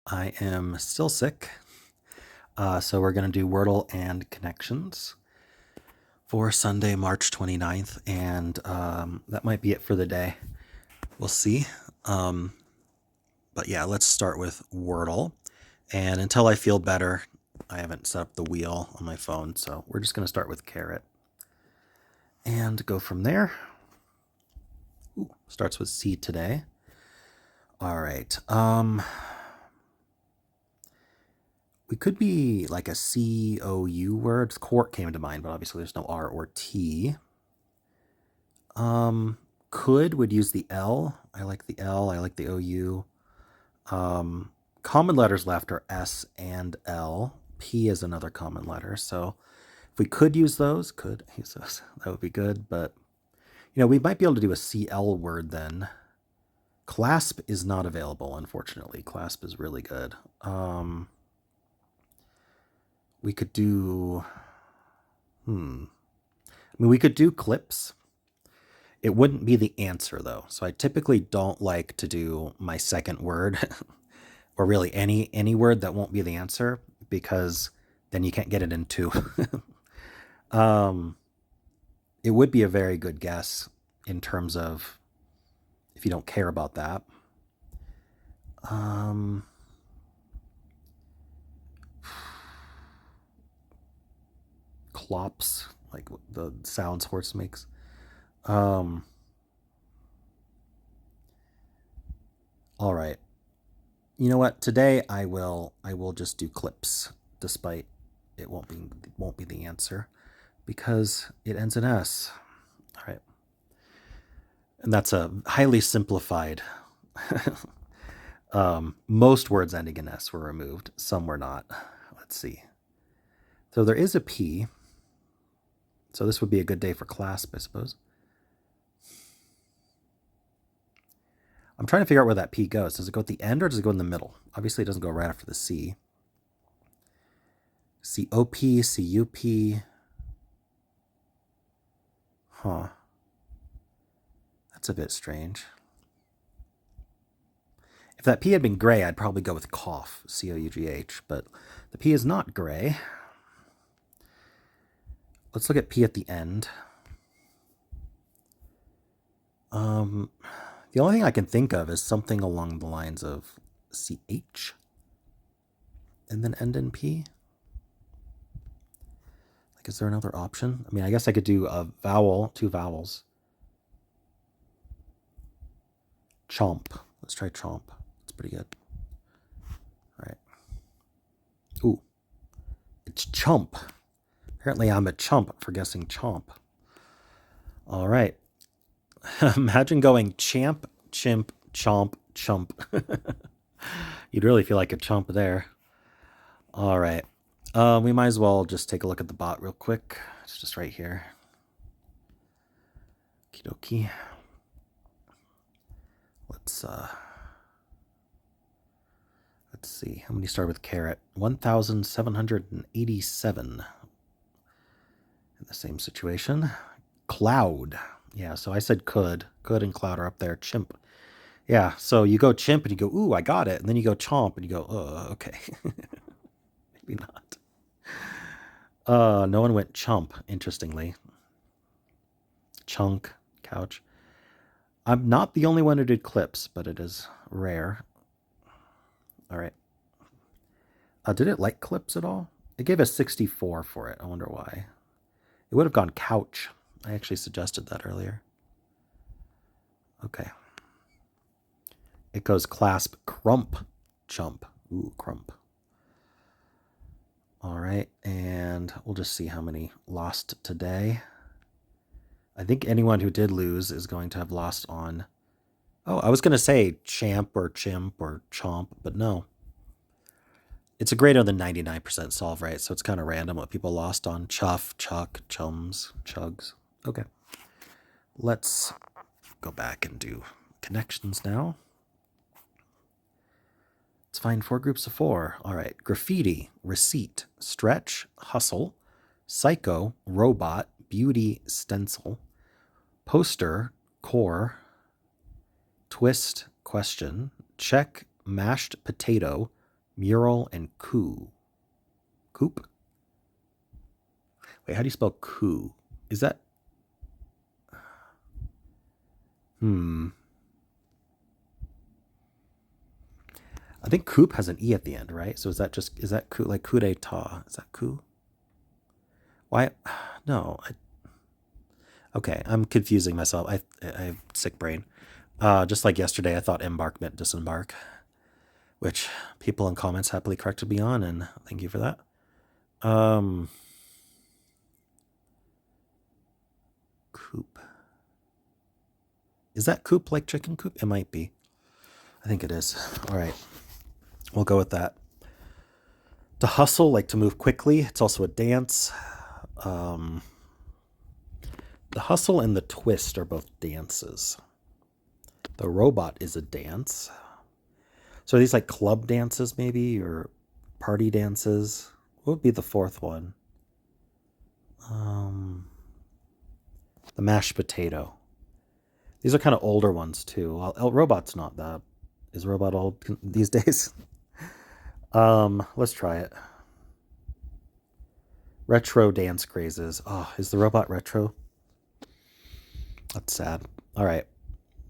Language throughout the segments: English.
I am still sick, so we're going to do Wordle and connections for Sunday, March 29th, and that might be it for the day. We'll see. But yeah, let's start with Wordle. And until I feel better, I haven't set up the wheel on my phone, so we're just going to start with carrot and go from there. Ooh, starts with C today. All right. We could be like a C-O-U word. Court came to mind, but obviously there's no R or T. Could would use the L. I like the L. I like the O-U. Common letters left are S and L. P is another common letter. So if we could use those, that would be good. But, we might be able to do a CL word then. Clasp is not available, unfortunately. Clasp is really good. We could do... we could do clips. It wouldn't be the answer, though. So I typically don't like to do my second word, or really any word that won't be the answer, because then you can't get it in two. It would be a very good guess in terms of if you don't care about that. Clops, like the sounds horse makes. All right. You know what? Today I will just do clips, despite it won't be the answer, because it ends in S. All right. And that's a highly simplified. Most words ending in S were removed. Some were not. Let's see. So there is a P. So this would be a good day for clasp, I suppose. I'm trying to figure out where that P goes. Does it go at the end or does it go in the middle? Obviously, it doesn't go right after the C. C-O-P, C-U-P. Huh. That's a bit strange. If that P had been gray, I'd probably go with cough, C-O-U-G-H, but the P is not gray. Let's look at P at the end. The only thing I can think of is something along the lines of CH and then end in P. Like, is there another option? I mean, I guess I could do a vowel, two vowels. Chomp. Let's try chomp. It's pretty good. All right. Ooh. It's chump. Apparently I'm a chump for guessing chomp. All right. Imagine going champ, chimp, chomp, chump. You'd really feel like a chump there. All right. We might as well just take a look at the bot real quick. It's just right here. Okie dokie. Let's see. How many start with carrot? 1,787. In the same situation. Cloud. Yeah, so I said could. Could and cloud are up there. Chimp. Yeah, so you go chimp and you go, ooh, I got it. And then you go chomp and you go, okay. Maybe not. No one went chump, interestingly. Chunk, couch. I'm not the only one who did clips, but it is rare. All right. Did it like clips at all? It gave a 64 for it. I wonder why. It would have gone couch. I actually suggested that earlier. Okay. It goes clasp, crump, chump. Ooh, crump. All right, and we'll just see how many lost today. I think anyone who did lose is going to have lost on... Oh, I was going to say champ or chimp or chomp, but no. It's a greater than 99% solve rate, so it's kind of random what people lost on. Chuff, chuck, chums, chugs. Okay. Let's go back and do connections now. Let's find 4 groups of 4. All right. Graffiti, receipt, stretch, hustle, psycho, robot, beauty, stencil, poster, core, twist, question, check, mashed potato, Mural and coup. Coop? Wait, how do you spell coup? Is that... I think coop has an E at the end, right? So is that coup, like coup d'etat? Is that coup? Why? No. Okay, I'm confusing myself. I have sick brain. Just like yesterday, I thought embark meant disembark, which people in comments happily corrected me on, and thank you for that. Coop. Is that coop like chicken coop? It might be. I think it is. All right. We'll go with that. To hustle, like to move quickly. It's also a dance. The hustle and the twist are both dances. The robot is a dance. So are these like club dances maybe, or party dances? What would be the fourth one? The mashed potato. These are kind of older ones too. Well, robot's not that. Is robot old these days? Let's try it. Retro dance crazes. Oh, is the robot retro? That's sad. All right.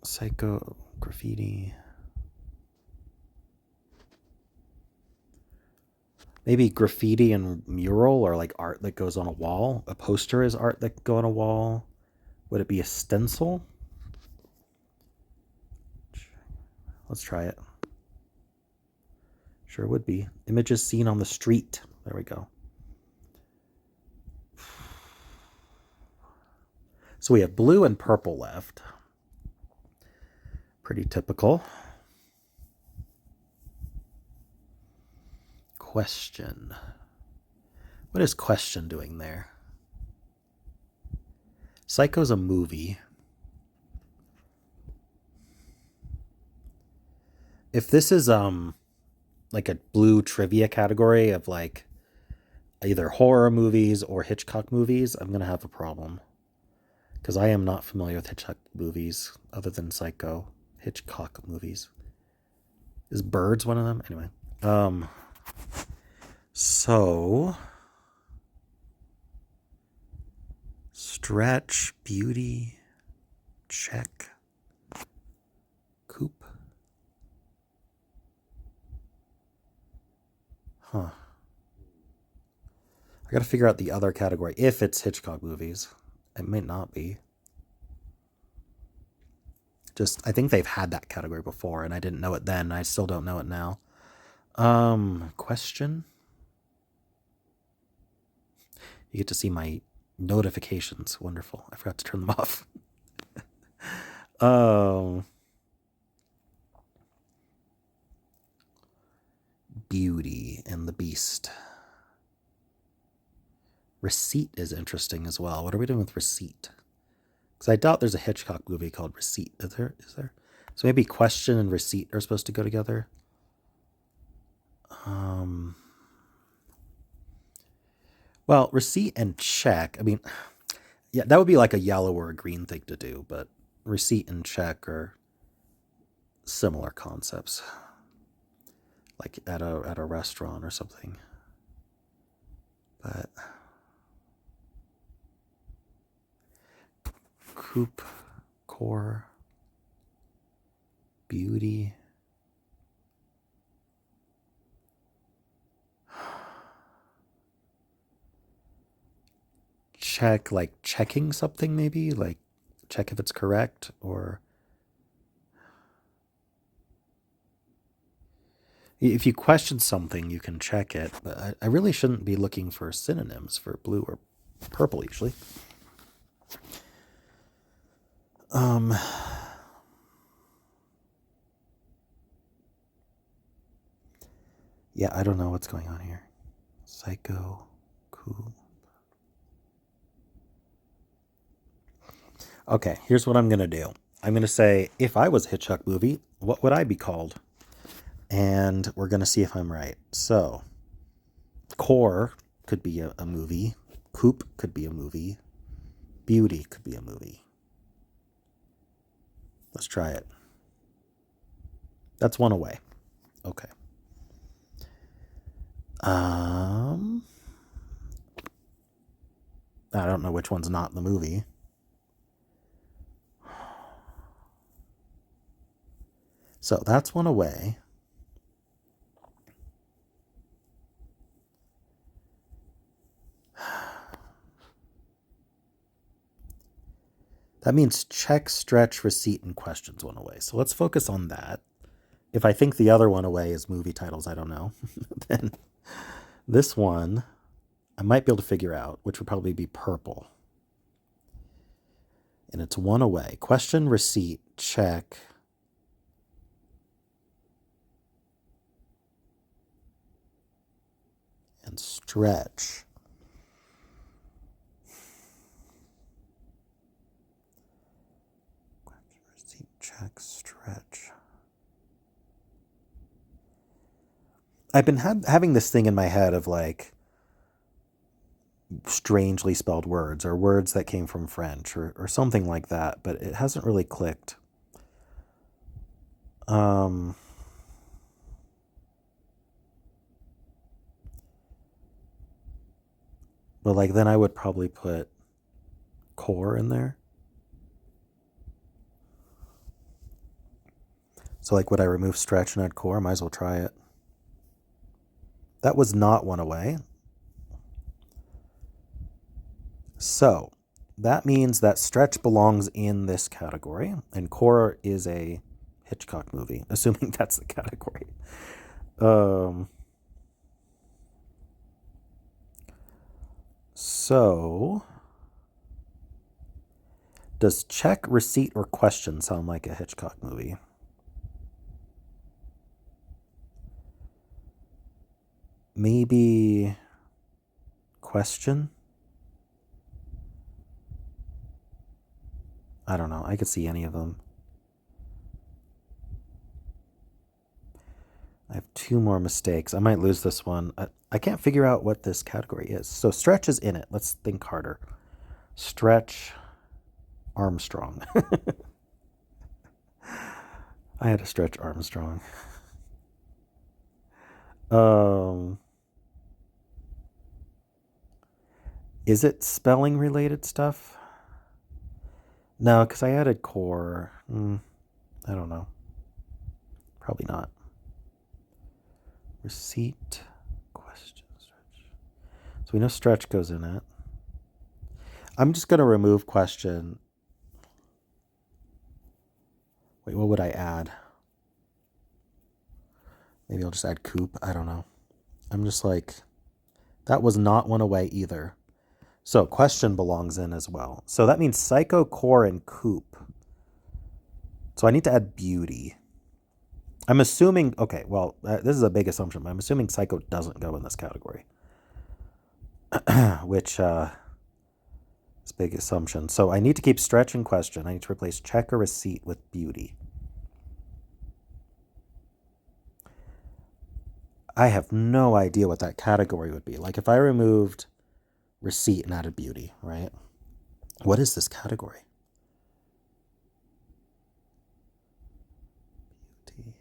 Psycho graffiti. Maybe graffiti and mural, or like art that goes on a wall. A poster is art that go on a wall. Would it be a stencil? Let's try it. Sure would be. Images seen on the street. There we go. So we have blue and purple left. Pretty typical. Question. What is question doing there? Psycho's a movie. If this is like a blue trivia category of like either horror movies or Hitchcock movies, I'm going to have a problem. Because I am not familiar with Hitchcock movies other than Psycho. Hitchcock movies. Is Birds one of them? Anyway. So stretch, beauty, check, coop. Huh. I gotta figure out the other category. If it's Hitchcock movies. It may not be. Just, I think they've had that category before, and I didn't know it then. I still don't know it now. Question. You get to see my notifications. Wonderful. I forgot to turn them off. Beauty and the Beast. Receipt is interesting as well. What are we doing with receipt? Because I doubt there's a Hitchcock movie called Receipt. Is there? So maybe question and receipt are supposed to go together. Well, receipt and check. I mean, yeah, that would be like a yellow or a green thing to do, but receipt and check are similar concepts, like at a restaurant or something. But coupe, core, beauty. Check, like checking something maybe, like check if it's correct, or if you question something, you can check it, but I really shouldn't be looking for synonyms for blue or purple usually. Yeah, I don't know what's going on here. Psycho, cool. Okay, here's what I'm going to do. I'm going to say, if I was a Hitchcock movie, what would I be called? And we're going to see if I'm right. So, core could be a movie. Coupe could be a movie. Beauty could be a movie. Let's try it. That's one away. Okay. I don't know which one's not in the movie. So that's one away. That means check, stretch, receipt, and questions one away. So let's focus on that. If I think the other one away is movie titles, I don't know. Then this one, I might be able to figure out, which would probably be purple. And it's one away. Question, receipt, check. And stretch. Question, receipt, check, stretch. I've been having this thing in my head of like strangely spelled words or words that came from French or something like that, but it hasn't really clicked. But like then I would probably put core in there. So like would I remove stretch and add core? Might as well try it. That was not one away. So that means that stretch belongs in this category, and core is a Hitchcock movie, assuming that's the category. So does check, receipt, or question sound like a Hitchcock movie? Maybe question? I don't know. I could see any of them. I have two more mistakes. I might lose this one. I can't figure out what this category is. So stretch is in it. Let's think harder. Stretch Armstrong. I had to stretch Armstrong. Is it spelling related stuff? No, because I added core. I don't know. Probably not. Receipt, question, stretch. So we know stretch goes in it. I'm just going to remove question. Wait, what would I add? Maybe I'll just add coupe. I don't know. I'm just like, that was not one away either. So question belongs in as well. So that means psycho, core, and coupe. So I need to add beauty. I'm assuming, okay, well, this is a big assumption, but I'm assuming psycho doesn't go in this category. Which is a big assumption. So I need to keep stretch and question. I need to replace check or receipt with beauty. I have no idea what that category would be. Like if I removed receipt and added beauty, right? What is this category? Beauty.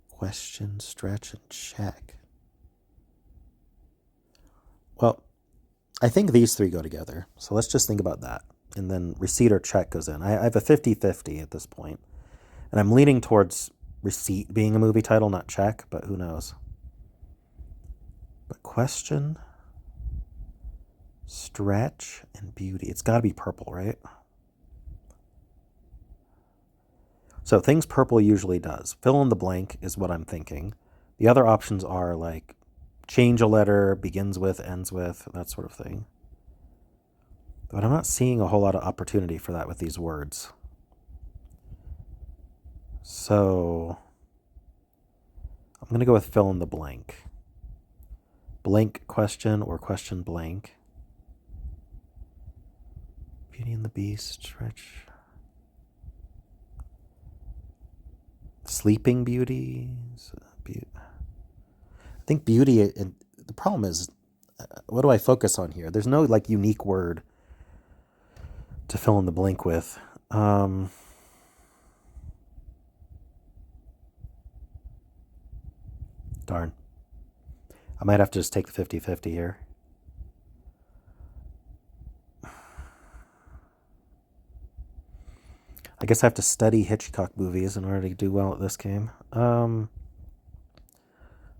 Question, stretch, and check. Well, I think these three go together. So let's just think about that. And then receipt or check goes in. I have a 50-50 at this point. And I'm leaning towards receipt being a movie title, not check, but who knows? But question, stretch, and beauty. It's got to be purple, right? So things purple usually does. Fill in the blank is what I'm thinking. The other options are like change a letter, begins with, ends with, that sort of thing. But I'm not seeing a whole lot of opportunity for that with these words. So I'm going to go with fill in the blank. Blank question or question blank. Beauty and the Beast, stretch. Sleeping Beauty. I think beauty, and the problem is, what do I focus on here? There's no like unique word to fill in the blank with. Darn. I might have to just take the 50-50 here. I guess I have to study Hitchcock movies in order to do well at this game.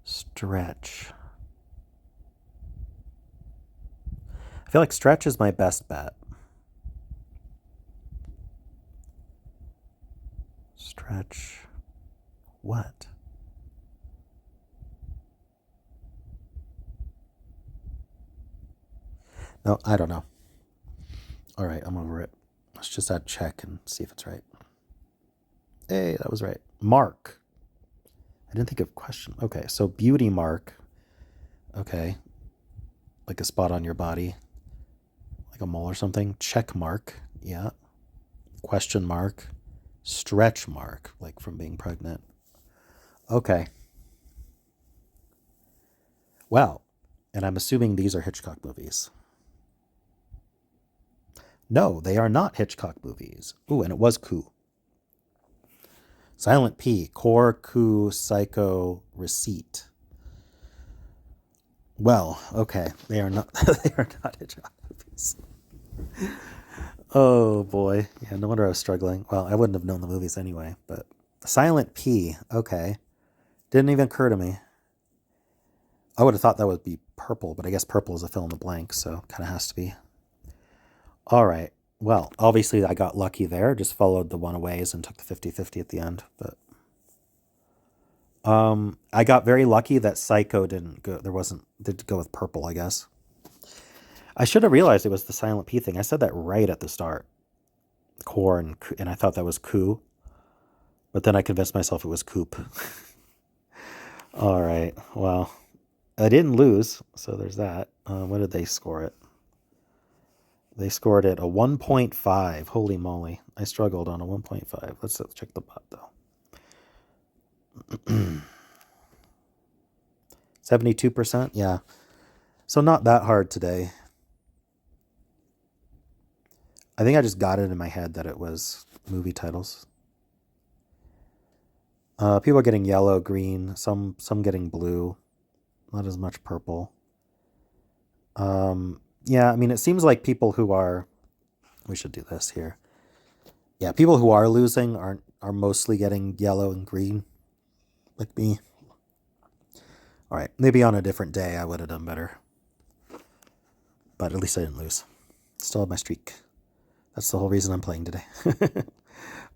Stretch. I feel like stretch is my best bet. Stretch. What? No, I don't know. All right, I'm over it. Let's just add check and see if it's right. Hey, that was right. Mark. I didn't think of question. Okay, so beauty mark. Okay. Like a spot on your body. Like a mole or something. Check mark. Yeah. Question mark. Stretch mark. Like from being pregnant. Okay. Well, and I'm assuming these are Hitchcock movies. No, they are not Hitchcock movies. Ooh, and it was coup. Silent P, core, coup, psycho, receipt. Well, okay, they are not. They are not Hitchcock movies. Oh boy, yeah. No wonder I was struggling. Well, I wouldn't have known the movies anyway. But Silent P, okay, didn't even occur to me. I would have thought that would be purple, but I guess purple is a fill in the blank, so kind of has to be. All right. Well, obviously I got lucky there. Just followed the one-aways and took the 50-50 at the end. But I got very lucky that Psycho didn't go. Did go with purple, I guess. I should have realized it was the Silent P thing. I said that right at the start. Core and I thought that was coup. But then I convinced myself it was coupe. All right. Well, I didn't lose, so there's that. What did they score it? They scored it a 1.5. Holy moly. I struggled on a 1.5. Let's check the bot, though. 72%? Yeah. So not that hard today. I think I just got it in my head that it was movie titles. People are getting yellow, green, some getting blue. Not as much purple. Yeah, I mean, it seems like people who are... We should do this here. Yeah, people who are losing are mostly getting yellow and green, like me. All right, maybe on a different day I would have done better. But at least I didn't lose. Still have my streak. That's the whole reason I'm playing today.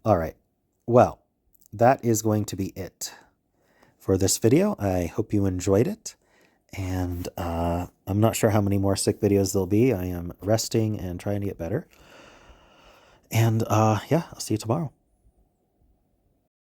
All right, well, that is going to be it for this video. I hope you enjoyed it. And I'm not sure how many more sick videos there'll be. I am resting and trying to get better. And yeah, I'll see you tomorrow.